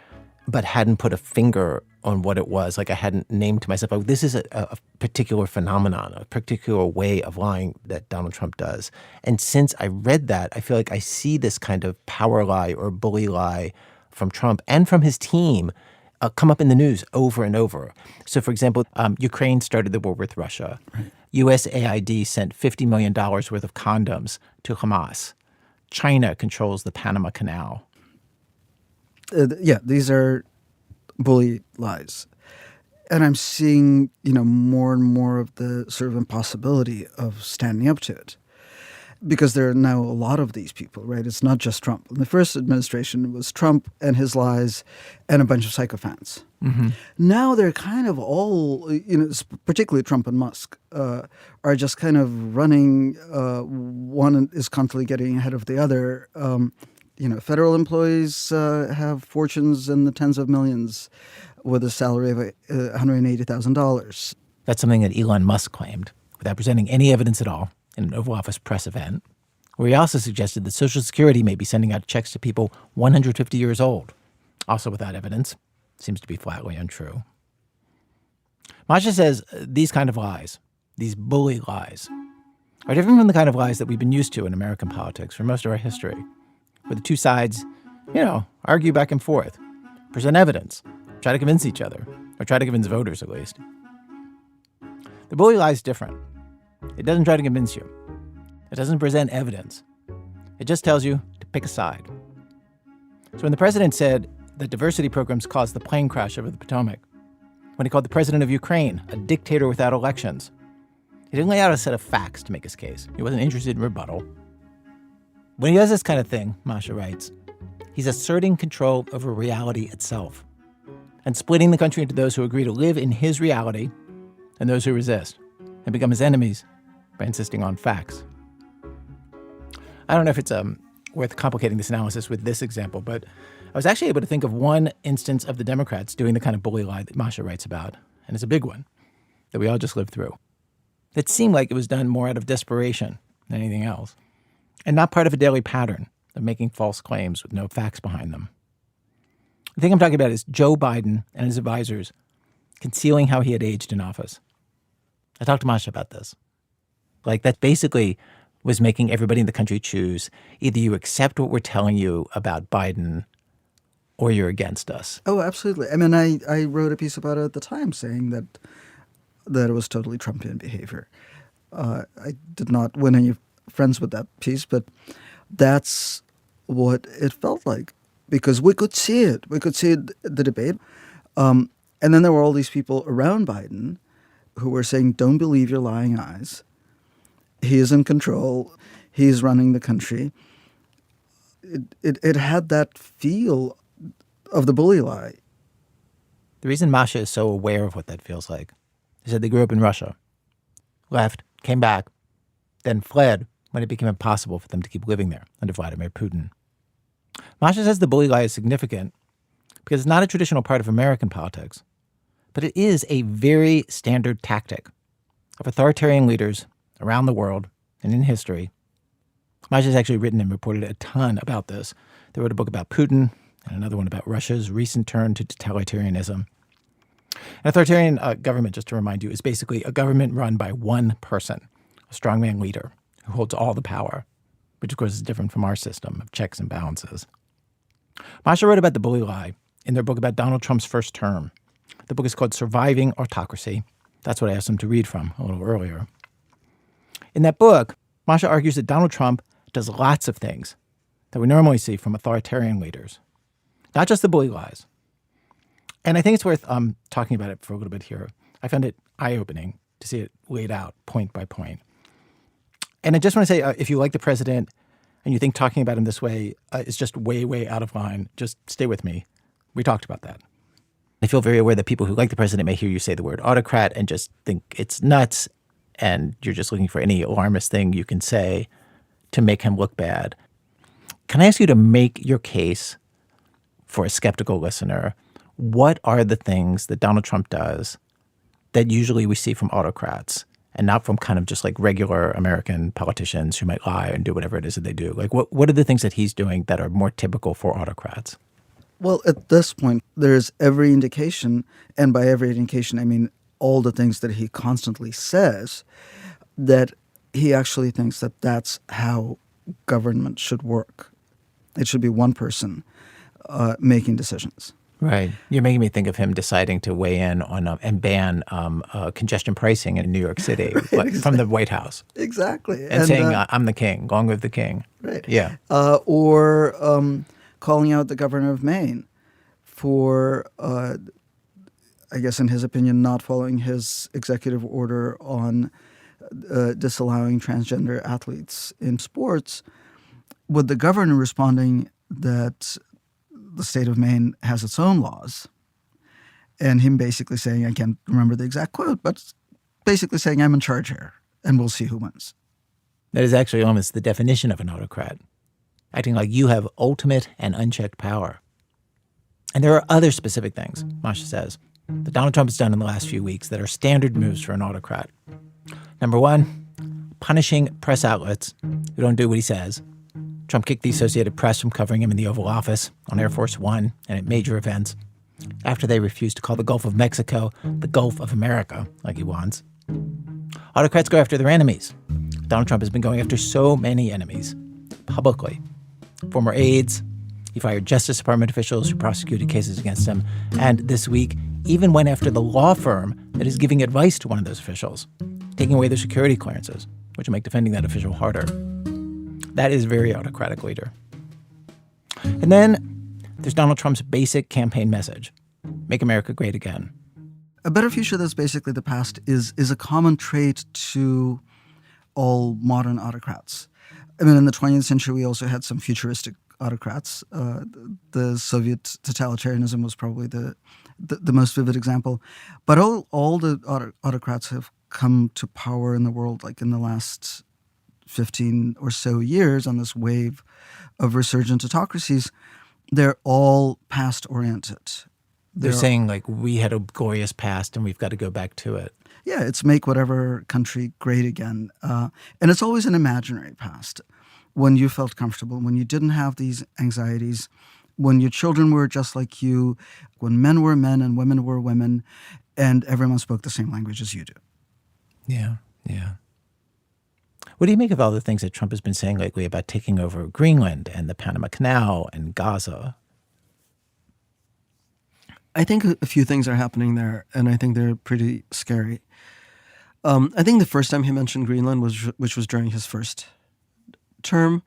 but hadn't put a finger on what it was. Like I hadn't named to myself, oh, this is a particular phenomenon, a particular way of lying that Donald Trump does. And since I read that, I feel like I see this kind of power lie or bully lie from Trump and from his team come up in the news over and over. So, for example, Ukraine started the war with Russia. Right. USAID sent $50 million worth of condoms to Hamas. China controls the Panama Canal. These are bully lies. And I'm seeing, more and more of the sort of impossibility of standing up to it. Because there are now a lot of these people, right? It's not just Trump. In the first administration, it was Trump and his lies and a bunch of sycophants. Mm-hmm. Now they're kind of all, particularly Trump and Musk, are just kind of running. One is constantly getting ahead of the other. Federal employees have fortunes in the tens of millions with a salary of $180,000. That's something that Elon Musk claimed without presenting any evidence at all in an Oval Office press event, where he also suggested that Social Security may be sending out checks to people 150 years old, also without evidence. Seems to be flatly untrue. Masha says these kind of lies, these bully lies, are different from the kind of lies that we've been used to in American politics for most of our history, where the two sides, argue back and forth, present evidence, try to convince each other, or try to convince voters at least. The bully lie is different. It doesn't try to convince you. It doesn't present evidence. It just tells you to pick a side. So when the president said that diversity programs caused the plane crash over the Potomac, when he called the president of Ukraine a dictator without elections, he didn't lay out a set of facts to make his case. He wasn't interested in rebuttal. When he does this kind of thing, Masha writes, he's asserting control over reality itself and splitting the country into those who agree to live in his reality and those who resist and become his enemies by insisting on facts. I don't know if it's worth complicating this analysis with this example, but I was actually able to think of one instance of the Democrats doing the kind of bully lie that Masha writes about, and it's a big one that we all just lived through. It seemed like it was done more out of desperation than anything else, and not part of a daily pattern of making false claims with no facts behind them. The thing I'm talking about is Joe Biden and his advisors concealing how he had aged in office. I talked to Masha about this. Like, that basically was making everybody in the country choose either you accept what we're telling you about Biden or you're against us. Oh, absolutely. I mean, I wrote a piece about it at the time saying that it was totally Trumpian behavior. I did not win any friends with that piece, but that's what it felt like because we could see it. We could see it, the debate. And then there were all these people around Biden who were saying, don't believe your lying eyes. He is in control. He's running the country. It had that feel of the bully lie. The reason Masha is so aware of what that feels like is that they grew up in Russia, left, came back, then fled when it became impossible for them to keep living there under Vladimir Putin. Masha says the bully lie is significant because it's not a traditional part of American politics, but it is a very standard tactic of authoritarian leaders around the world and in history. Masha's actually written and reported a ton about this. They wrote a book about Putin and another one about Russia's recent turn to totalitarianism. An authoritarian government, just to remind you, is basically a government run by one person, a strongman leader who holds all the power, which of course is different from our system of checks and balances. Masha wrote about the bully lie in their book about Donald Trump's first term. The book is called Surviving Autocracy. That's what I asked them to read from a little earlier. In that book, Masha argues that Donald Trump does lots of things that we normally see from authoritarian leaders, not just the bully lies. And I think it's worth talking about it for a little bit here. I found it eye-opening to see it laid out point by point. And I just want to say, if you like the president and you think talking about him this way is just way, way out of line, just stay with me. We talked about that. I feel very aware that people who like the president may hear you say the word autocrat and just think it's nuts, and you're just looking for any alarmist thing you can say to make him look bad. Can I ask you to make your case for a skeptical listener? What are the things that Donald Trump does that usually we see from autocrats and not from kind of just like regular American politicians who might lie and do whatever it is that they do? Like, what are the things that he's doing that are more typical for autocrats? Well, at this point, there's every indication, and by every indication, I mean all the things that he constantly says, that he actually thinks that that's how government should work. It should be one person making decisions. Right. You're making me think of him deciding to weigh in on and ban congestion pricing in New York City from the White House. Exactly. And saying, I'm the king, long live the king. Right. Yeah. Or calling out the governor of Maine for, I guess in his opinion, not following his executive order on disallowing transgender athletes in sports, with the governor responding that the state of Maine has its own laws, and him basically saying, I can't remember the exact quote, but basically saying, I'm in charge here, and we'll see who wins. That is actually almost the definition of an autocrat, acting like you have ultimate and unchecked power. And there are other specific things, Masha says, that Donald Trump has done in the last few weeks that are standard moves for an autocrat. Number one, punishing press outlets who don't do what he says. Trump kicked the Associated Press from covering him in the Oval Office, on Air Force One, and at major events, after they refused to call the Gulf of Mexico the Gulf of America, like he wants. Autocrats go after their enemies. Donald Trump has been going after so many enemies, publicly. Former aides, he fired Justice Department officials who prosecuted cases against him, and this week even went after the law firm that is giving advice to one of those officials, taking away their security clearances, which will make defending that official harder. That is very autocratic leader. And then there's Donald Trump's basic campaign message, make America great again. A better future that's basically the past is a common trait to all modern autocrats. I mean, in the 20th century, we also had some futuristic autocrats. The Soviet totalitarianism was probably the most vivid example. But all the autocrats have come to power in the world, like in the last 15 or so years on this wave of resurgent autocracies. They're all past-oriented. They're saying, like, we had a glorious past and we've got to go back to it. Yeah, it's make whatever country great again. And it's always an imaginary past. When you felt comfortable, when you didn't have these anxieties, when your children were just like you, when men were men and women were women, and everyone spoke the same language as you do. Yeah, yeah. What do you make of all the things that Trump has been saying lately about taking over Greenland and the Panama Canal and Gaza? I think a few things are happening there, and I think they're pretty scary. I think the first time he mentioned Greenland which was during his first term.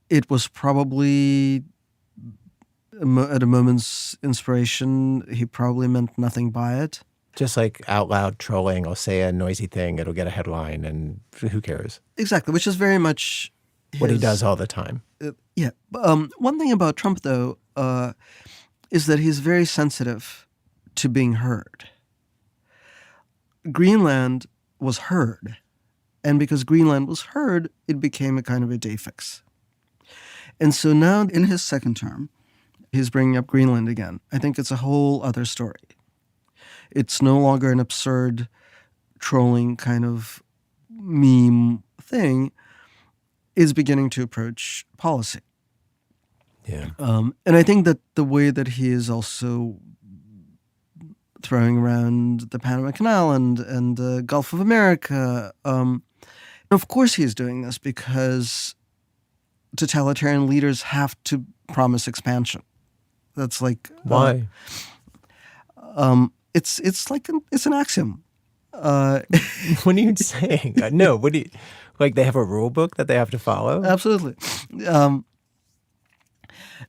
It was probably at a moment's inspiration. He probably meant nothing by it. Just like out loud trolling, I'll say a noisy thing, it'll get a headline, and who cares? Exactly, which is very much What he does all the time. Yeah. One thing about Trump, though, is that he's very sensitive to being heard. Greenland was heard. And because Greenland was heard, it became a kind of a day fix. And so now in his second term, he's bringing up Greenland again. I think it's a whole other story. It's no longer an absurd trolling kind of meme thing. It's beginning to approach policy. Yeah. And I think that the way that he is also throwing around the Panama Canal and the Gulf of America, of course he's doing this because totalitarian leaders have to promise expansion. That's like why? It's like it's an axiom. What are you saying? No. What do you like? They have a rule book that they have to follow. Absolutely.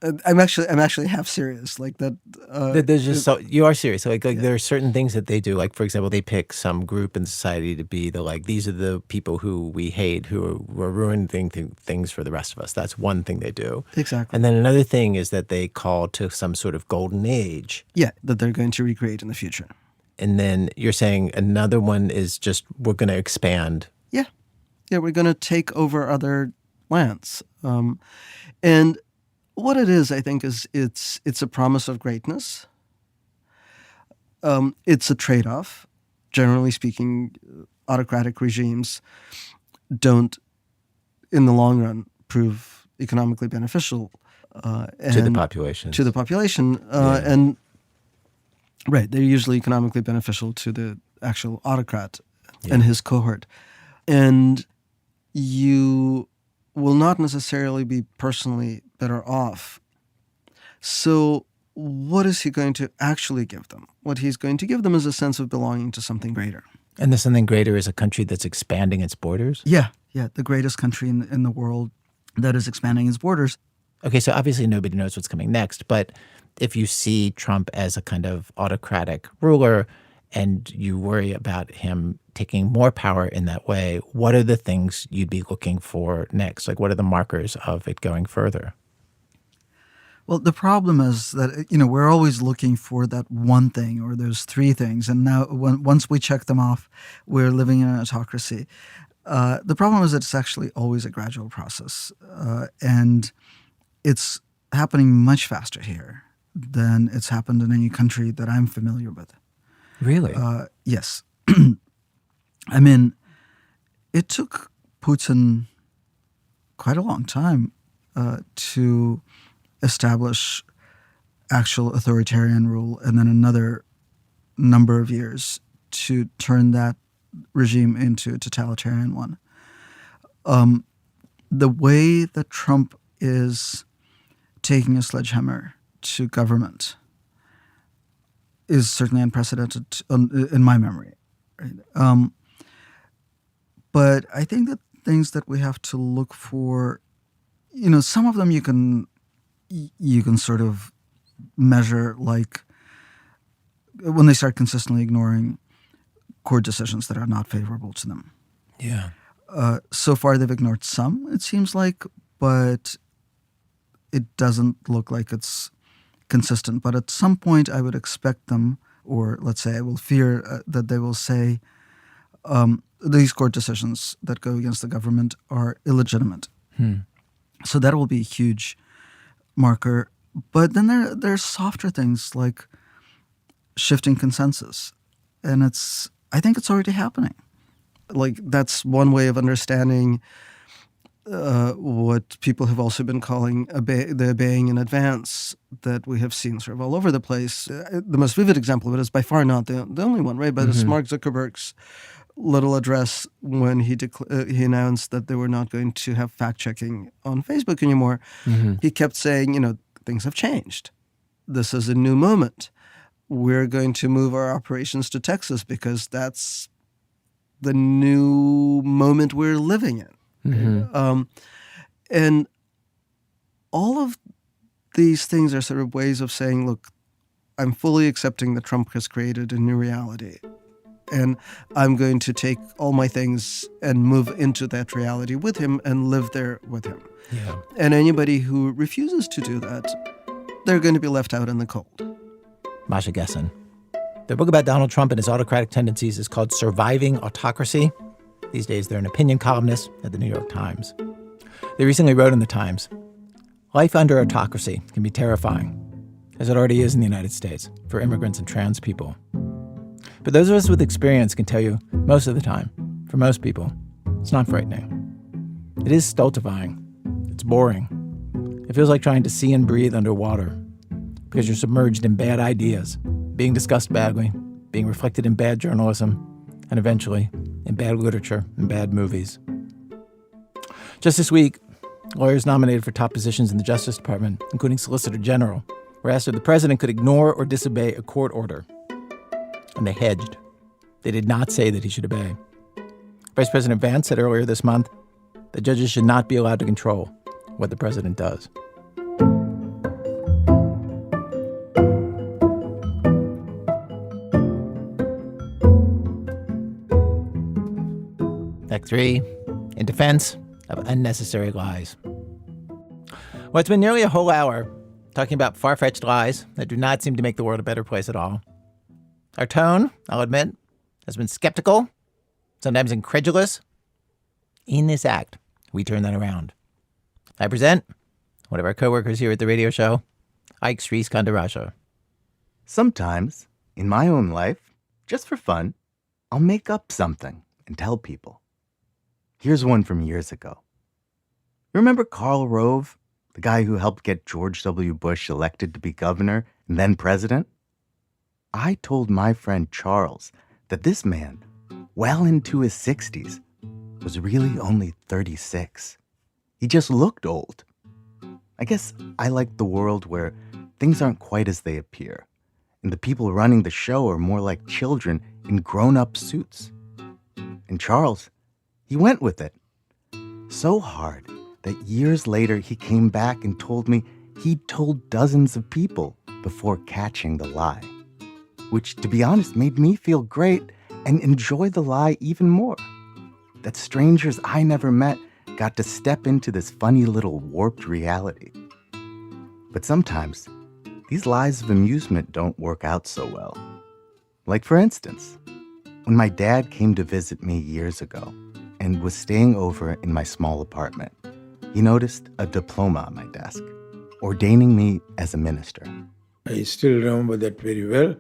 I'm actually half serious. Like that. There's just you are serious. Like there are certain things that they do. Like for example, they pick some group in society to be these are the people who we hate, who are ruining things for the rest of us. That's one thing they do. Exactly. And then another thing is that they call to some sort of golden age. Yeah, that they're going to recreate in the future. And then you're saying another one is just we're going to expand. Yeah, we're going to take over other lands. And what it is, I think, is it's a promise of greatness. It's a trade-off. Generally speaking, autocratic regimes don't, in the long run, prove economically beneficial To the population. To the population. And right, they're usually economically beneficial to the actual autocrat and his cohort. And you will not necessarily be personally better off. So what is he going to actually give them? What he's going to give them is a sense of belonging to something greater. And the something greater is a country that's expanding its borders? Yeah, the greatest country in the world that is expanding its borders. Okay, so obviously nobody knows what's coming next, but if you see Trump as a kind of autocratic ruler and you worry about him taking more power in that way, what are the things you'd be looking for next? Like, what are the markers of it going further? Well, the problem is that, we're always looking for that one thing or those three things. And now once we check them off, we're living in an autocracy. The problem is that it's actually always a gradual process. And it's happening much faster here than it's happened in any country that I'm familiar with. Really? Yes. I mean, it took Putin quite a long time to establish actual authoritarian rule, and then another number of years to turn that regime into a totalitarian one. The way that Trump is taking a sledgehammer to government is certainly unprecedented in my memory. Right? But I think that things that we have to look for, some of them you can sort of measure, like when they start consistently ignoring court decisions that are not favorable to them. Yeah. So far they've ignored some, it seems like, but it doesn't look like it's consistent. But at some point I would expect them, or let's say I will fear that they will say these court decisions that go against the government are illegitimate. So that will be a huge marker. But then there are softer things like shifting consensus. And I think it's already happening. Like, that's one way of understanding what people have also been calling the obeying in advance that we have seen sort of all over the place. The most vivid example of it is by far not the only one, right? But it's Mark Zuckerberg's little address when he announced that they were not going to have fact-checking on Facebook anymore. He kept saying, things have changed. This is a new moment. We're going to move our operations to Texas because that's the new moment we're living in. And all of these things are sort of ways of saying, look, I'm fully accepting that Trump has created a new reality. And I'm going to take all my things and move into that reality with him and live there with him. Yeah. And anybody who refuses to do that, they're going to be left out in the cold. Masha Gessen. Their book about Donald Trump and his autocratic tendencies is called Surviving Autocracy. These days, they're an opinion columnist at the New York Times. They recently wrote in the Times, life under autocracy can be terrifying, as it already is in the United States, for immigrants and trans people. But those of us with experience can tell you, most of the time, for most people, it's not frightening. It is stultifying. It's boring. It feels like trying to see and breathe underwater, because you're submerged in bad ideas, being discussed badly, being reflected in bad journalism, and eventually in bad literature and bad movies. Just this week, lawyers nominated for top positions in the Justice Department, including Solicitor General, were asked if the president could ignore or disobey a court order. And they hedged. They did not say that he should obey. Vice President Vance said earlier this month that judges should not be allowed to control what the president does. Act 3, in defense of unnecessary lies. Well, it's been nearly a whole hour talking about far-fetched lies that do not seem to make the world a better place at all. Our tone, I'll admit, has been skeptical, sometimes incredulous. In this act, we turn that around. I present one of our coworkers here at the radio show, Ike Sriskandarajah. Sometimes, in my own life, just for fun, I'll make up something and tell people. Here's one from years ago. You remember Karl Rove, the guy who helped get George W. Bush elected to be governor and then president? I told my friend Charles that this man, well into his 60s, was really only 36. He just looked old. I guess I like the world where things aren't quite as they appear, and the people running the show are more like children in grown-up suits. And Charles, he went with it. So hard that years later he came back and told me he'd told dozens of people before catching the lie. Which, to be honest, made me feel great and enjoy the lie even more. That strangers I never met got to step into this funny little warped reality. But sometimes, these lies of amusement don't work out so well. Like, for instance, when my dad came to visit me years ago and was staying over in my small apartment, he noticed a diploma on my desk, ordaining me as a minister. I still remember that very well.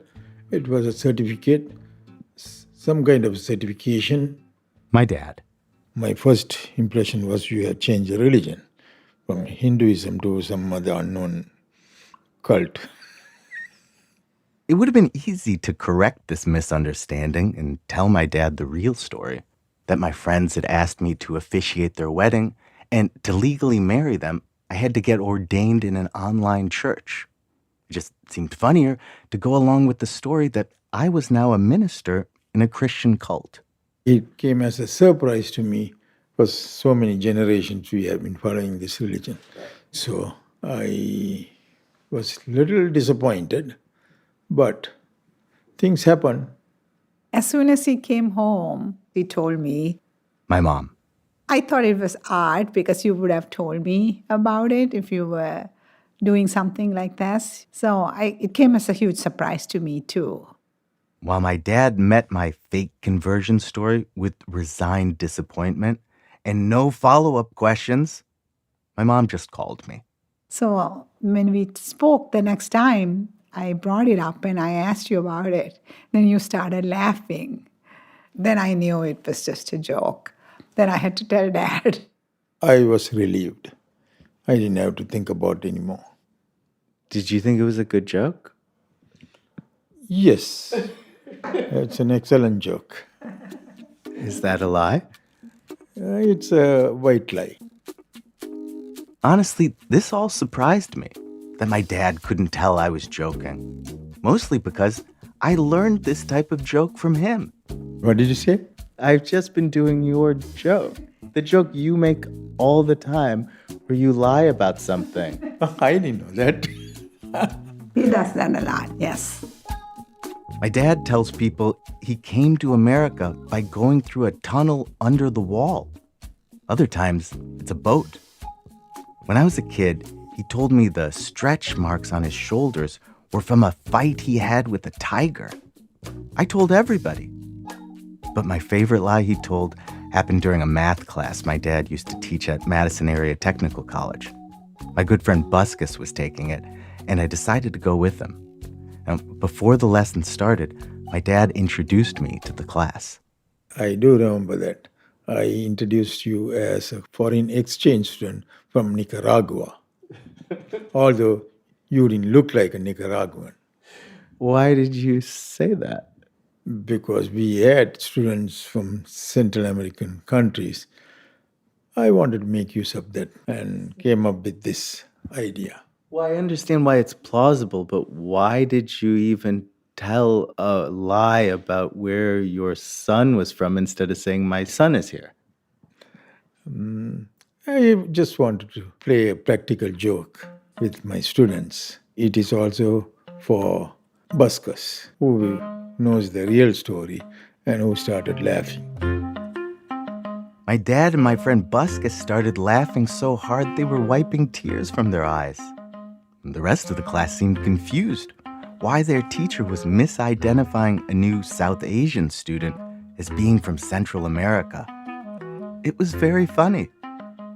It was a certificate, some kind of certification. My dad. My first impression was you had changed the religion from Hinduism to some other unknown cult. It would have been easy to correct this misunderstanding and tell my dad the real story, that my friends had asked me to officiate their wedding, and to legally marry them, I had to get ordained in an online church. It just seemed funnier to go along with the story that I was now a minister in a Christian cult. It came as a surprise to me because so many generations we have been following this religion. So I was a little disappointed, but things happen. As soon as he came home, he told me. My mom. I thought it was odd because you would have told me about it if you were doing something like this. So it came as a huge surprise to me, too. While my dad met my fake conversion story with resigned disappointment and no follow-up questions, my mom just called me. So when we spoke the next time, I brought it up and I asked you about it. Then you started laughing. Then I knew it was just a joke. Then I had to tell Dad. I was relieved. I didn't have to think about it anymore. Did you think it was a good joke? Yes. It's an excellent joke. Is that a lie? It's a white lie. Honestly, this all surprised me, that my dad couldn't tell I was joking. Mostly because I learned this type of joke from him. What did you say? I've just been doing your joke. The joke you make all the time where you lie about something. I didn't know that. He does that a lot, yes. My dad tells people he came to America by going through a tunnel under the wall. Other times, it's a boat. When I was a kid, he told me the stretch marks on his shoulders were from a fight he had with a tiger. I told everybody. But my favorite lie he told happened during a math class my dad used to teach at Madison Area Technical College. My good friend Buskus was taking it, and I decided to go with him. Now, before the lesson started, my dad introduced me to the class. I do remember that. I introduced you as a foreign exchange student from Nicaragua, although you didn't look like a Nicaraguan. Why did you say that? Because we had students from Central American countries. I wanted to make use of that and came up with this idea. Well, I understand why it's plausible, but why did you even tell a lie about where your son was from instead of saying my son is here? I just wanted to play a practical joke with my students. It is also for Buskus, who knows the real story and who started laughing. My dad and my friend Buskus started laughing so hard they were wiping tears from their eyes. And the rest of the class seemed confused why their teacher was misidentifying a new South Asian student as being from Central America. It was very funny,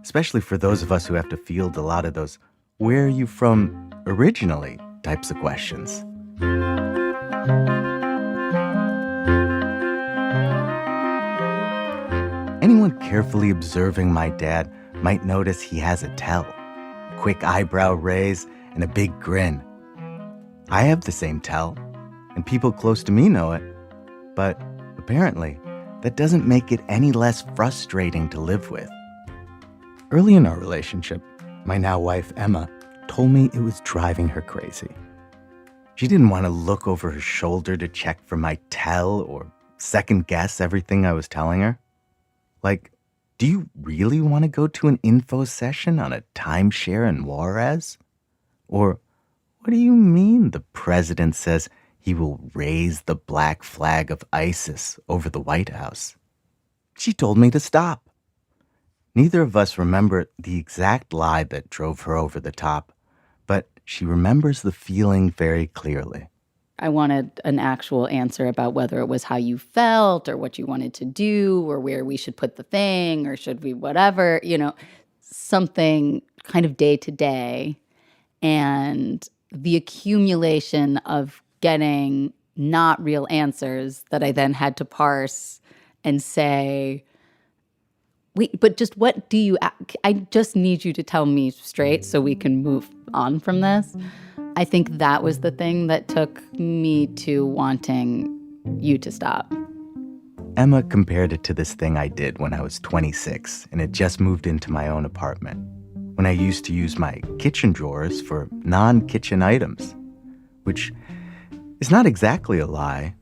especially for those of us who have to field a lot of those "where are you from originally" types of questions. Anyone carefully observing my dad might notice he has a tell, a quick eyebrow raise, and a big grin. I have the same tell, and people close to me know it, but apparently that doesn't make it any less frustrating to live with. Early in our relationship, my now wife Emma told me it was driving her crazy. She didn't want to look over her shoulder to check for my tell or second guess everything I was telling her. Like, do you really want to go to an info session on a timeshare in Juarez? Or what do you mean the president says he will raise the black flag of ISIS over the White House? She told me to stop. Neither of us remember the exact lie that drove her over the top, but she remembers the feeling very clearly. I wanted an actual answer about whether it was how you felt or what you wanted to do or where we should put the thing or should we whatever, something kind of day to day. And the accumulation of getting not real answers that I then had to parse and say, wait, but just what do you, I just need you to tell me straight so we can move on from this. I think that was the thing that took me to wanting you to stop. Emma compared it to this thing I did when I was 26 and had just moved into my own apartment, when I used to use my kitchen drawers for non-kitchen items, which is not exactly a lie,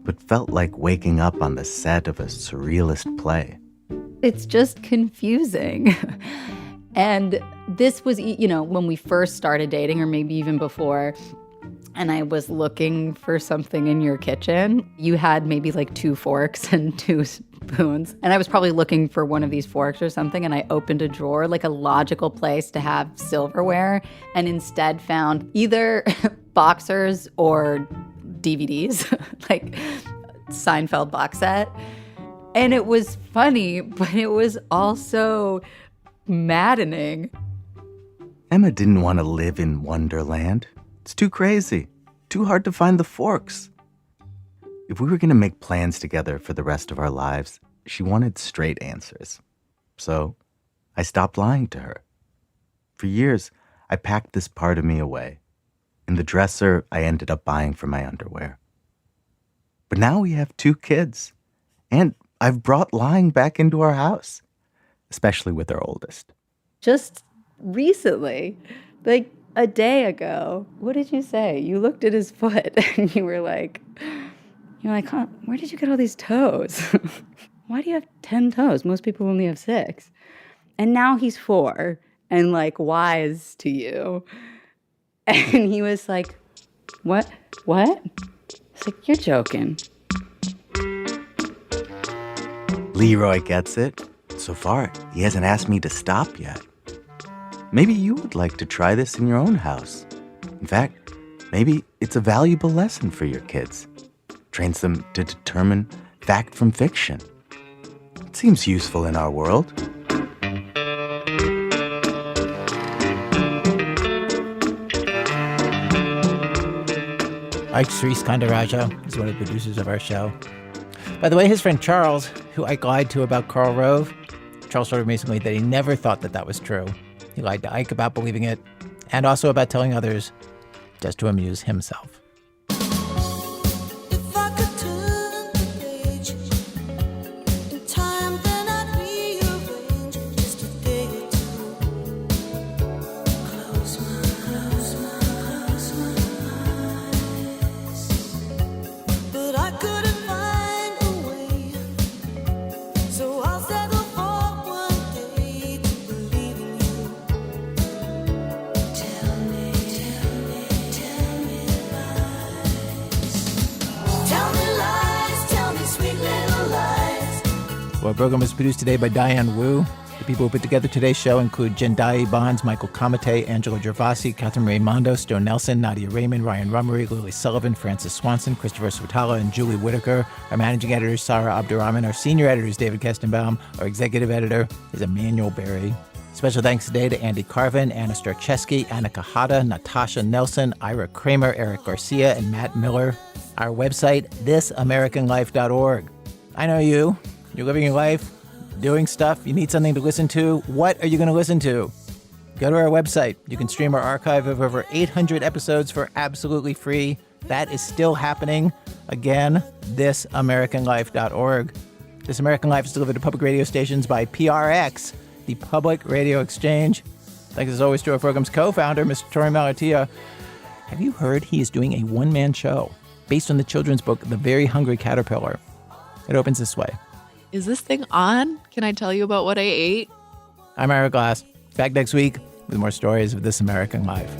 but felt like waking up on the set of a surrealist play. It's just confusing. And this was, when we first started dating, or maybe even before, and I was looking for something in your kitchen. You had maybe like 2 forks and 2 spoons. And I was probably looking for one of these forks or something, and I opened a drawer, like a logical place to have silverware, and instead found either boxers or DVDs, like Seinfeld box set. And it was funny, but it was also maddening. Emma didn't want to live in Wonderland. It's too crazy, too hard to find the forks. If we were going to make plans together for the rest of our lives, she wanted straight answers. So I stopped lying to her. For years, I packed this part of me away. In the dresser, I ended up buying for my underwear. But now we have 2 kids, and I've brought lying back into our house, especially with our oldest. Just recently, like a day ago, what did you say? You looked at his foot and you were like, huh, where did you get all these toes? Why do you have 10 toes? Most people only have 6. And now he's 4 and like wise to you. And he was like, What? It's like, you're joking. Leroy gets it. So far, he hasn't asked me to stop yet. Maybe you would like to try this in your own house. In fact, maybe it's a valuable lesson for your kids. Trains them to determine fact from fiction. It seems useful in our world. Ike Sriskandarajah is one of the producers of our show. By the way, his friend Charles, who Ike lied to about Karl Rove, Charles told him recently that he never thought that was true. He lied to Ike about believing it, and also about telling others, just to amuse himself. Our program was produced today by Diane Wu. The people who put together today's show include Jendai Bonds, Michael Kamate, Angela Gervasi, Catherine Raimondo, Stone Nelson, Nadia Raymond, Ryan Rummery, Lily Sullivan, Francis Swanson, Christopher Swatala, and Julie Whitaker. Our managing editor is Sarah Abdurrahman. Our senior editor is David Kestenbaum. Our executive editor is Emmanuel Berry. Special thanks today to Andy Carvin, Anna Starcheski, Annika Hada, Natasha Nelson, Ira Kramer, Eric Garcia, and Matt Miller. Our website, thisamericanlife.org. I know you. You're living your life, doing stuff. You need something to listen to. What are you going to listen to? Go to our website. You can stream our archive of over 800 episodes for absolutely free. That is still happening. Again, thisamericanlife.org. This American Life is delivered to public radio stations by PRX, the Public Radio Exchange. Thanks as always to our program's co-founder, Mr. Torrey Malatia. Have you heard he is doing a one-man show based on the children's book, The Very Hungry Caterpillar? It opens this way. Is this thing on? Can I tell you about what I ate? I'm Ira Glass. Back next week with more stories of This American Life.